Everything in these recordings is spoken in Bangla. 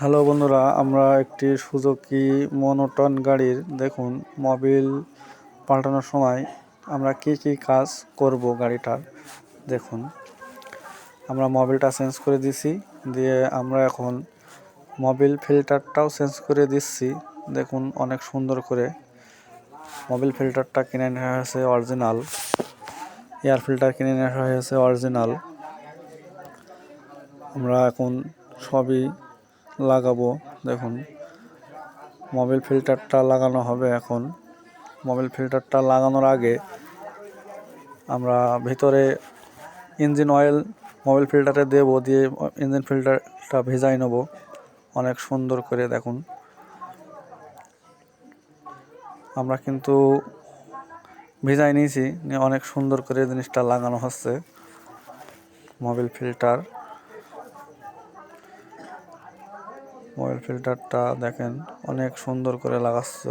হ্যালো বন্ধুরা, আমরা একটি সুজুকি মনোটন গাড়ির দেখুন মোবিল পাল্টানোর সময় আমরা কি কাজ করব গাড়িটার। দেখুন, আমরা মোবিলটা চেঞ্জ করে দিছি, দিয়ে আমরা এখন মোবিল ফিল্টারটাও চেঞ্জ করে দিচ্ছি। দেখুন, অনেক সুন্দর করে মোবিল ফিল্টারটা কিনে নেওয়া হয়েছে অরিজিনাল, এয়ার ফিল্টার কিনে নেওয়া হয়েছে অরিজিনাল। আমরা এখন সবই লাগাবো। দেখুন, মোবিল ফিল্টারটা লাগানো হবে। এখন মোবিল ফিল্টারটা লাগানোর আগে আমরা ভিতরে ইঞ্জিন অয়েল মোবিল ফিল্টারে দেবো, দিয়ে ইঞ্জিন ফিল্টারটা ভেজাই নেব অনেক সুন্দর করে। দেখুন, আমরা কিন্তু ভেজাই নিয়েছি, অনেক সুন্দর করে জিনিসটা লাগানো হচ্ছে। মোবিল ফিল্টারটা দেখেন অনেক সুন্দর করে লাগাচ্ছ।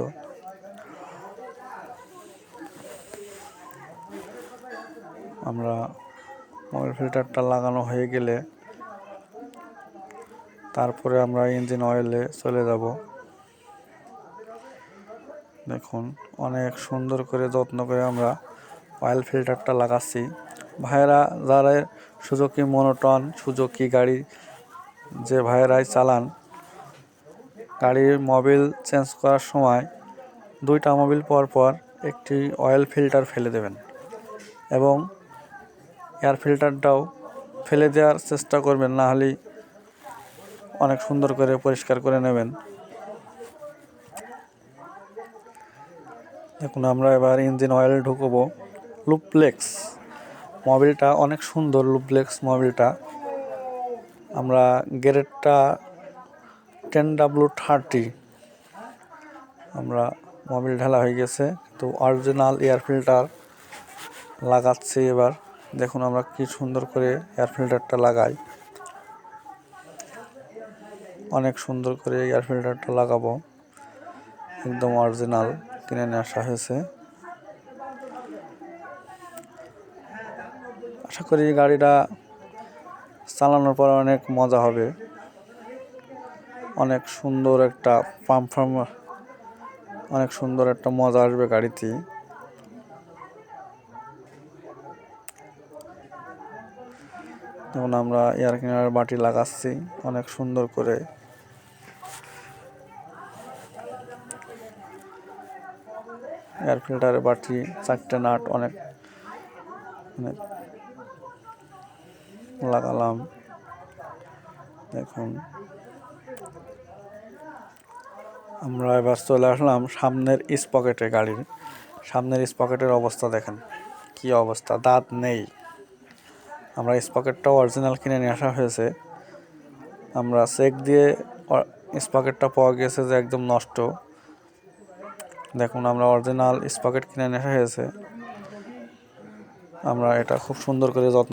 আমরা মোবিল ফিল্টারটা লাগানো হয়ে গেলে তারপরে আমরা ইঞ্জিন অয়েলে চলে যাব। দেখুন, অনেক সুন্দর করে যত্ন করে আমরা অয়েল ফিল্টারটা লাগাচ্ছি। ভাইয়েরা যারা সুজুকি মনোটন সুজুকি গাড়ি যে ভাইয়েরাই চালান, গাড়ির মোবিল চেঞ্জ করার সময় 2টা মোবিল পর একটি অয়েল ফিল্টার ফেলে দেবেন এবং এয়ার ফিল্টারটাও ফেলে দেওয়ার চেষ্টা করবেন, না হলে অনেক সুন্দর করে পরিষ্কার করে নেবেন। দেখুন, আমরা এবার ইঞ্জিন অয়েল ঢুকবো। লুপ্লেক্স মোবিলটা অনেক সুন্দর, লুপ্লেক্স মোবিলটা। আমরা গ্রেডটা 10W30 আমরা মোবিল ঢালা হয়ে গেছে, তো অরিজিনাল এয়ার ফিল্টার লাগাচ্ছি এবার। দেখুন, আমরা কি সুন্দর করে এয়ার ফিল্টারটা লাগাই। অনেক সুন্দর করে এয়ার ফিল্টারটা লাগাবো, একদম অরিজিনাল কিনে নিয়ে আসা হয়েছে। আশা করি গাড়িটা চালানোর পর অনেক মজা হবে। অনেক সুন্দর একটা অনেক সুন্দর একটা মজা আসবে গাড়িতে। যেমন আমরা এয়ার ক্লিনার বাটি লাগাচ্ছি অনেক সুন্দর করে। এয়ার ফিল্টারের বাটি 4টে নাট অনেক লাগালাম। দেখুন, আমরা এবার চলে আসলাম সামনের স্পকেটে। গাড়ির সামনের স্পকেটের অবস্থা দেখেন কি অবস্থা, দাঁত নেই। আমরা স্পকেটটাও অরিজিনাল কিনে নিয়ে আসা হয়েছে। আমরা চেক দিয়ে স্পকেটটা পাওয়া গেছে যে একদম নষ্ট। দেখুন, আমরা অরিজিনাল স্পকেট কিনে নিয়ে আসা হয়েছে। আমরা এটা খুব সুন্দর করে যত্ন